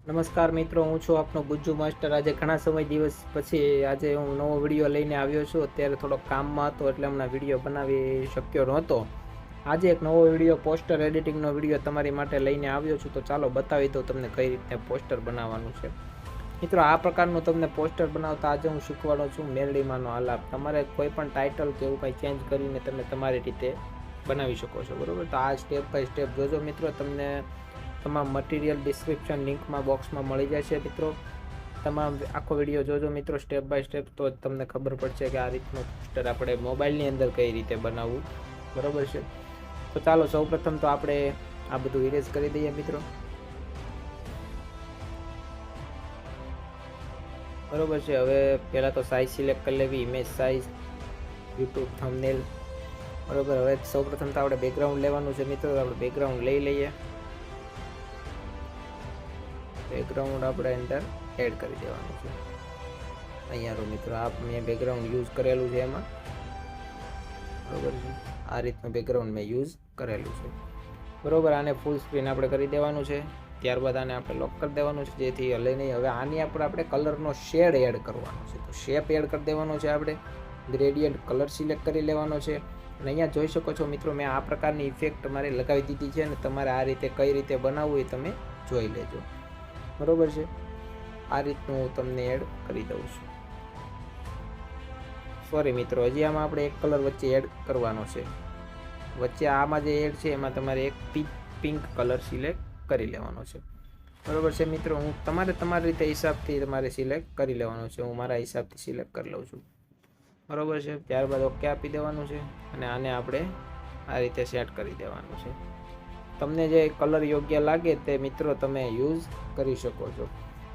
નમસ્કાર મિત્રો, હું છું આપનો ગુજ્જુ માસ્ટર। આજે ઘણા સમય દિવસ પછી આજે હું નવો વિડીયો લઈને આવ્યો છું। અત્યારે થોડોક કામમાં હતો એટલે હમણાં વિડીયો બનાવી શક્યો નહોતો। આજે એક નવો વિડીયો પોસ્ટર એડિટિંગનો વિડીયો તમારી માટે લઈને આવ્યો છું। તો ચાલો બતાવી દઉં તમને કઈ રીતે પોસ્ટર બનાવવાનું છે। મિત્રો, આ પ્રકારનું તમને પોસ્ટર બનાવતા આજે હું શીખવાડું છું મેલડીમાંનો આલાપ। તમારે કોઈ પણ ટાઇટલ કે એવું કંઈ ચેન્જ કરીને તમે તમારી રીતે બનાવી શકો છો, બરાબર? તો આ સ્ટેપ બાય સ્ટેપ જોજો મિત્રો, તમને તમામ મટીરિયલ ડિસ્ક્રિપ્શન લિંકમાં બોક્સમાં મળી જશે મિત્રો। તમામ આખો વિડીયો જોજો મિત્રો સ્ટેપ બાય સ્ટેપ, તો જ તમને ખબર પડશે કે આ રીતનું પોસ્ટર આપણે મોબાઈલની અંદર કઈ રીતે બનાવવું, બરાબર છે? તો ચાલો સૌપ્રથમ તો આપણે આ બધું ઇરેઝ કરી દઈએ મિત્રો, બરાબર છે। હવે પહેલાં તો સાઇઝ સિલેક્ટ કરી લેવી, ઇમેજ સાઇઝ, યુટ્યુબ થંબનેલ, બરાબર। હવે સૌપ્રથમ તો આપણે બેકગ્રાઉન્ડ લેવાનું છે મિત્રો, આપણે બેકગ્રાઉન્ડ લઈ લઈએ। બેકગ્રાઉન્ડ આપણે અંદર એડ કરી દેવાનું છે અહીંયા મિત્રો। મેં બેકગ્રાઉન્ડ યુઝ કરેલું છે એમાં, બરાબર છે? આ રીતનું બેકગ્રાઉન્ડ મેં યુઝ કરેલું છે, બરાબર। આને ફૂલ સ્ક્રીન આપણે કરી દેવાનું છે। ત્યારબાદ આને આપણે લોક કરી દેવાનું છે જેથી હલે નહીં। હવે આની આપણે કલરનો શેડ એડ કરવાનો છે, તો શેપ એડ કરી દેવાનો છે આપણે। ગ્રેડિયન્ટ કલર સિલેક્ટ કરી લેવાનો છે અને અહીંયા જોઈ શકો છો મિત્રો, મેં આ પ્રકારની ઇફેક્ટ તમારે લગાવી દીધી છે અને તમારે આ રીતે કઈ રીતે બનાવવું એ તમે જોઈ લેજો, બરાબર છે? આ રીતનું હું તમને એડ કરી દઉં છું। સોરી મિત્રો, હજી આમાં આપણે એક કલર વચ્ચે એડ કરવાનો છે। વચ્ચે આમાં જે એડ છે એમાં તમારે એક પિંક કલર સિલેક્ટ કરી લેવાનો છે, બરાબર છે મિત્રો? હું તમારી રીતે હિસાબથી તમારે સિલેક્ટ કરી લેવાનું છે। હું મારા હિસાબથી સિલેક્ટ કરી લઉં છું, બરાબર છે? ત્યારબાદ ઓકે આપી દેવાનું છે અને આને આપણે આ રીતે સેટ કરી દેવાનું છે। તમને જે કલર યોગ્ય લાગે તે મિત્રો તમે યુઝ કરી શકો છો।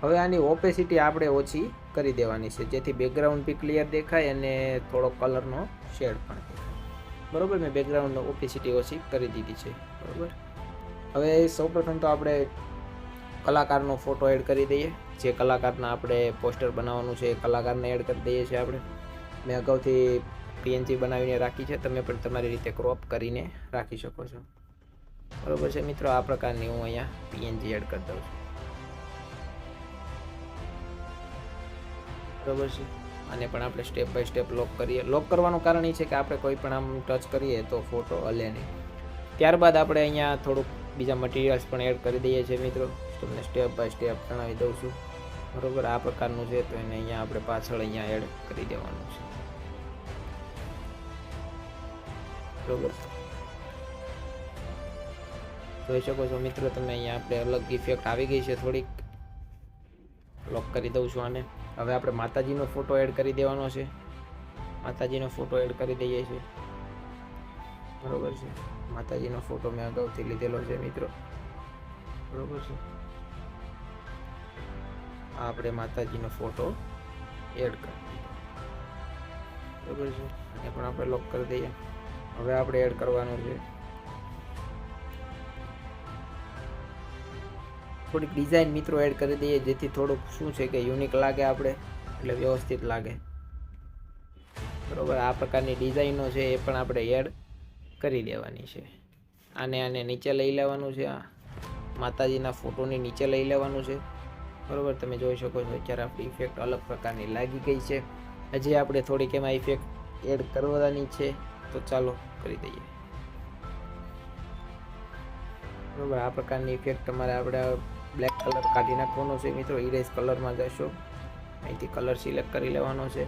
હવે આની ઓપેસિટી આપણે ઓછી કરી દેવાની છે જેથી બેકગ્રાઉન્ડ બી ક્લિયર દેખાય અને થોડો કલરનો શેડ પણ દેખાય, બરાબર? મેં બેકગ્રાઉન્ડનો ઓપેસિટી ઓછી કરી દીધી છે, બરાબર। હવે સૌપ્રથમ તો આપણે કલાકારનો ફોટો એડ કરી દઈએ। જે કલાકારના આપણે પોસ્ટર બનાવવાનું છે એ કલાકારને એડ કરી દઈએ છીએ આપણે। મેં અગાઉથી પીએનજી બનાવીને રાખી છે, તમે પણ તમારી રીતે ક્રોપ કરીને રાખી શકો છો, બરાબર છે મિત્રો? આ પ્રકારની હું અહીંયા પીએનજી એડ કરી દઉં છું, બરાબર છે? આને પણ આપણે સ્ટેપ બાય સ્ટેપ લોક કરીએ। લોક કરવાનું કારણ એ છે કે આપણે કોઈ પણ આમ ટચ કરીએ તો ફોટો હલે નહીં। ત્યારબાદ આપણે અહીંયા થોડુંક બીજા મટીરિયલ્સ પણ એડ કરી દઈએ છીએ મિત્રો, તમને સ્ટેપ બાય સ્ટેપ જણાવી દઉં છું, બરાબર? આ પ્રકારનું છે તો એને અહીંયા આપણે પાછળ અહીંયા એડ કરી દેવાનું છે, બરાબર? જોઈ શકો છો મિત્રો તમે અહીંયા આપણે અલગ ઇફેક્ટ આવી ગઈ છે થોડીક, લોક કરી દઉં છું આને। હવે આપણે માતાજીનો ફોટો એડ કરી દેવાનો છે, માતાજીનો ફોટો એડ કરી દઈએ છીએ, બરાબર છે? માતાજીનો ફોટો મેં અગાઉથી લીધેલો છે મિત્રો, બરાબર છે? આ આપણે માતાજીનો ફોટો એડ કરી દઈએ, બરાબર છે? એ પણ આપણે લોક કરી દઈએ। હવે આપણે એડ કરવાનું છે થોડીક ડિઝાઇન મિત્રો એડ કરી દઈએ જેથી થોડુંક શું છે કે યુનિક લાગે આપણે, એટલે વ્યવસ્થિત લાગે, બરાબર? આ પ્રકારની ડિઝાઇનો છે એ પણ આપણે એડ કરી દેવાની છે। આને નીચે લઈ લેવાનું છે, આ માતાજીના ફોટોની નીચે લઈ લેવાનું છે, બરાબર? તમે જોઈ શકો છો અત્યારે આપણી ઇફેક્ટ અલગ પ્રકારની લાગી ગઈ છે। હજી આપણે થોડીક એમાં ઇફેક્ટ એડ કરવાની છે, તો ચાલો કરી દઈએ, બરાબર? આ પ્રકારની ઇફેક્ટ તમારે આપણે બ્લેક કલર કાઢી નાખવાનો છે મિત્રો। ઇરેઝ કલરમાં જશો, અહીંથી કલર સિલેક્ટ કરી લેવાનો છે।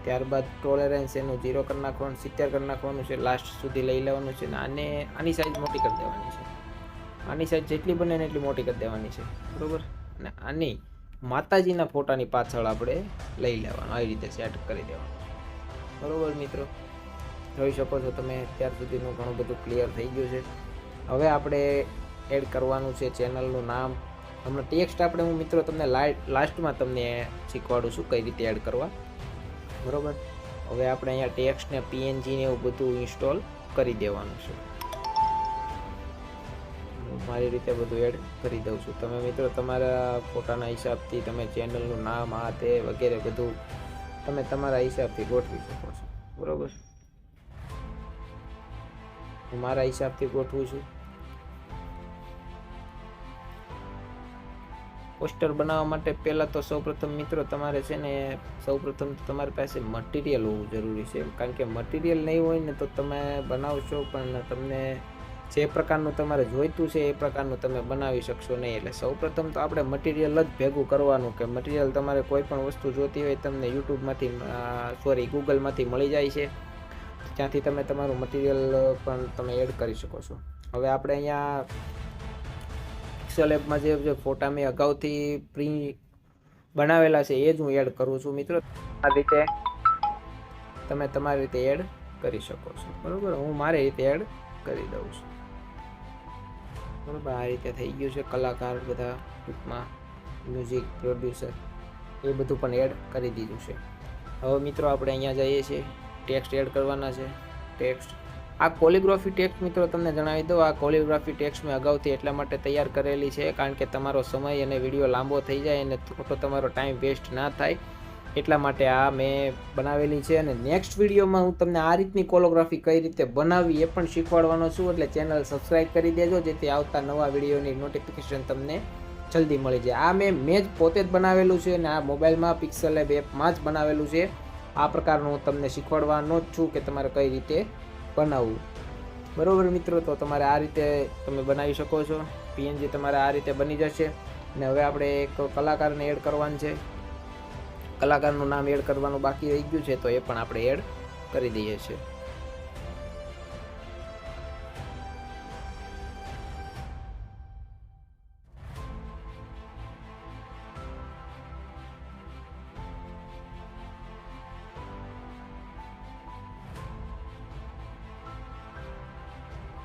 ત્યારબાદ ટોલરન્સ એનું 0 કરી નાખવાનું, 70 કરી નાખવાનું છે, લાસ્ટ સુધી લઈ લેવાનું છે અને આની સાઈઝ મોટી કરી દેવાની છે। આની સાઈઝ જેટલી બને ને એટલી મોટી કરી દેવાની છે, બરાબર? અને આની માતાજીના ફોટાની પાછળ આપણે લઈ લેવાનું, આવી રીતે સેટ કરી દેવાનું, બરાબર મિત્રો? જોઈ શકો છો તમે અત્યાર સુધીનું ઘણું બધું ક્લિયર થઈ ગયું છે। હવે આપણે એડ કરવાનું છે ચેનલનું નામ। હમણાં ટેક્સ્ટ આપણે હું મિત્રો તમને લાસ્ટમાં તમને શીખવાડું છું કઈ રીતે એડ કરવા, બરાબર? હવે આપણે અહીંયા ટેક્સ્ટ ને પીએનજી ને એવું બધું ઇન્સ્ટોલ કરી દેવાનું છે। મારી રીતે બધું એડ કરી દઉં છું, તમે મિત્રો તમારા ફોટાના હિસાબથી તમે ચેનલનું નામ આ તે વગેરે બધું તમે તમારા હિસાબથી ગોઠવી શકો છો, બરાબર? હું મારા હિસાબથી ગોઠવું છું। પોસ્ટર બનાવવા માટે પહેલાં તો સૌપ્રથમ મિત્રો તમારે છે ને સૌપ્રથમ તમારી પાસે મટીરિયલ હોવું જરૂરી છે, કારણ કે મટીરિયલ નહીં હોય ને તો તમે બનાવશો પણ તમને જે પ્રકારનું તમારે જોઈતું છે એ પ્રકારનું તમે બનાવી શકશો નહીં. એટલે સૌપ્રથમ તો આપણે મટીરિયલ જ ભેગું કરવાનું, કે મટીરિયલ તમારે કોઈ પણ વસ્તુ જોતી હોય તમને યુટ્યુબમાંથી ગૂગલમાંથી મળી જાય છે, ત્યાંથી તમે તમારું મટીરિયલ પણ તમે એડ કરી શકો છો. હવે આપણે અહીંયા પિક્સેલ એપમાં જે ફોટા મેં અગાઉથી પ્રી બનાવેલા છે એ જ હું એડ કરું છું મિત્રો. આ રીતે તમે તમારી રીતે એડ કરી શકો છો, બરાબર. હું મારી રીતે એડ કરી દઉં છું, બરાબર. આ રીતે થઈ ગયું છે. કલાકાર બધા ટૂંકમાં મ્યુઝિક પ્રોડ્યુસર એ બધું પણ એડ કરી દીધું છે. હવે મિત્રો આપણે અહીંયા જઈએ છીએ, ટેક્સ્ટ એડ કરવાના છે. ટેક્સ્ટ, આ કોલિગ્રાફી ટેક્સ્ટ મિત્રો તમને જણાવી દઉં, આ કોલિગ્રાફી ટેક્સ્ટ મેં અગાઉથી એટલા માટે તૈયાર કરેલી છે કારણ કે તમારો સમય અને વિડીયો લાંબો થઈ જાય અને ખોટો તમારો ટાઈમ વેસ્ટ ના થાય એટલા માટે આ મેં બનાવેલી છે. અને નેક્સ્ટ વિડીયોમાં હું તમને આ રીતની કોલિગ્રાફી કઈ રીતે બનાવવી એ પણ શીખવાડવાનો છું, એટલે ચેનલ સબસ્ક્રાઈબ કરી દેજો જેથી આવતા નવા વિડીયોની નોટિફિકેશન તમને જલ્દી મળી જાય. આ મેં જ પોતે જ બનાવેલું છે અને આ મોબાઈલમાં પિક્સેલ એપ એપમાં જ બનાવેલું છે. આ પ્રકારનું હું તમને શીખવાડવાનો જ છું કે તમારે કઈ રીતે બનાવવું, બરોબર મિત્રો. તો તમારે આ રીતે તમે બનાવી શકો છો. પીએનજી તમારે આ રીતે બની જશે. અને હવે આપણે એક કલાકારને એડ કરવાનું છે, કલાકારનું નામ એડ કરવાનું બાકી રહી ગયું છે તો એ પણ આપણે એડ કરી દઈએ છીએ.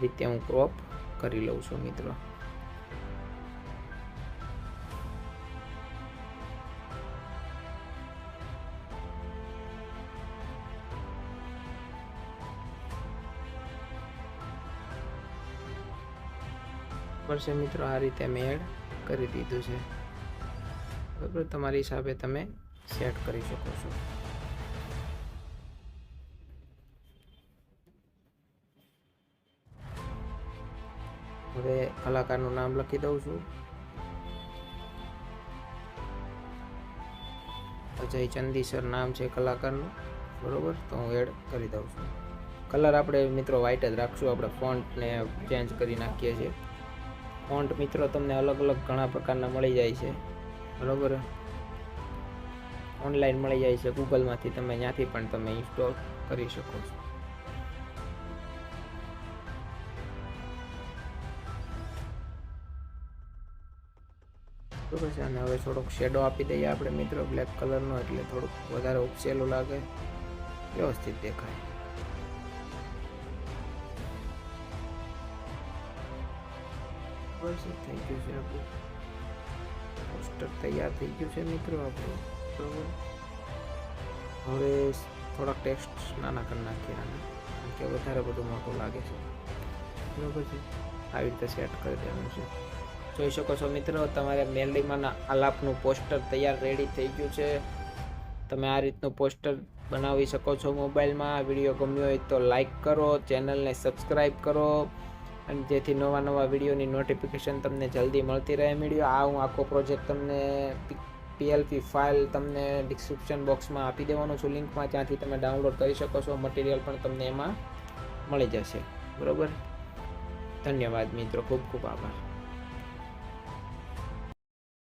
રીતે હું ક્રોપ કરી લઉં છું મિત્રો. બરાબર છે મિત્રો, આ રીતે મેં એડ કરી દીધું છે, બરાબર. તમારી હિસાબે તમે સેટ કરી શકો છો. હવે કલાકારનું નામ લખી દઉં છું, અજય ચંદીસર નામ છે કલાકારનું, બરોબર. તો હું એડ કરી દઉં છું. કલર આપણે મિત્રો વ્હાઈટ જ રાખશું, આપણે ફોન્ટને ચેન્જ કરી નાખીએ છીએ. ફોન્ટ મિત્રો તમને અલગ અલગ ઘણા પ્રકારના મળી જાય છે, બરોબર. ઓનલાઈન મળી જાય છે ગૂગલમાંથી, તમે ત્યાંથી પણ તમે ઇન્સ્ટોલ કરી શકો છો. બરોબર છે. અને હવે થોડોક શેડો આપી દઈએ આપણે મિત્રો બ્લેક કલરનો, એટલે થોડુંક વધારે ઉપસેલું લાગે, વ્યવસ્થિત દેખાય. થઈ ગયું છે આપણું પોસ્ટર, તૈયાર થઈ ગયું છે મિત્રો આપણું, બરોબર. હવે થોડાક ટેક્સ્ટ નાના કરી નાખીએ આને, કારણ કે વધારે બધું મોટું લાગે છે, બરોબર છે. આવી રીતે સેટ કરી દેવાનું છે. જોઈ શકો છો મિત્રો, તમારે મેલડીમાંના આલાપનું પોસ્ટર તૈયાર રેડી થઈ ગયું છે. તમે આ રીતનું પોસ્ટર બનાવી શકો છો મોબાઈલમાં. વિડીયો ગમ્યો હોય તો લાઈક કરો, ચેનલને સબસ્ક્રાઈબ કરો, અને જેથી નવા વિડીયોની નોટિફિકેશન તમને જલ્દી મળતી રહે. આ હું આખો પ્રોજેક્ટ તમને PLP ફાઇલ તમને ડિસ્ક્રિપ્શન બોક્સમાં આપી દેવાનો છું લિંકમાં, ત્યાંથી તમે ડાઉનલોડ કરી શકો છો. મટીરિયલ પણ તમને એમાં મળી જશે, બરોબર. ધન્યવાદ મિત્રો, ખૂબ ખૂબ આભાર.